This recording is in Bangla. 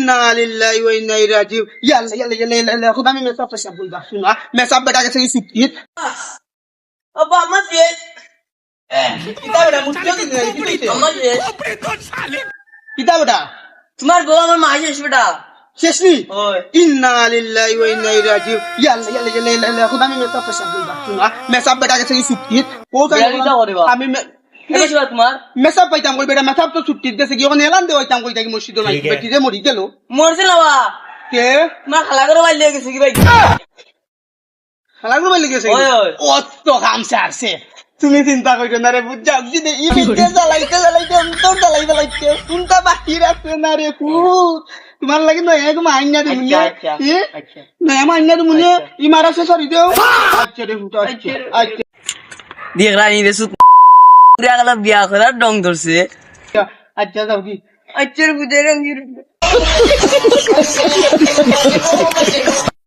ইন্না লিল্লাহি ওয়া ইন্না ইলাইহি রাজিউন ইয়াল্লা ইয়াল্লা ইয়াল্লা ইয়াল্লা খুদা আমি মেসাব তো সব বলবা শুনা মেসাব বেটা গেছে সুপ্তিত আব্বা আমার ফেস কিতাবটা মুত্তিও কি আমার ফেস কিতাবটা তোমার বউ আমার মা শেষ বেটা শেষনি ওই ইন্না লিল্লাহি ওয়া ইন্না ইলাইহি রাজিউন ইয়াল্লা ইয়াল্লা ইয়াল্লা ইয়াল্লা খুদা আমি মেসাব তো সব বলবা শুনা মেসাব বেটা গেছে সুপ্তিত আমি এটা কি তোমার মেসাব পাইতাম কই বেটা মেসাব তো সুপ্তিত গেছে কি ওখানে এলান দে হইতাম কই তাকি মসজিদের মাইক বেটি যে মরি গেল মরছে না বা কে তোমার খালা করে মাইল গেছে কি ভাই হালাগুলো মাইলে গেছে ওই ওই অত খামছে আসছে তুমি চিন্তা কইছো না রে বুঝা যদি ই বিদ্যা জ্বালাইতে অন্তর জ্বালাই জ্বালাইতে কোনটা বাকি রাখছে না রে ফুট তোমার লাগে না এক মাইনা দে মুনি আচ্ছা না মাইনা দে মুনি ই মারাছে সরি দেও আচ্ছা রে ফুট আচ্ছা আচ্ছা দেখ রানী রে সুত পুরা গলা বিয়া করার ডং ধরছে আচ্ছা যাও কি আচ্ছা রে বুঝে রঙির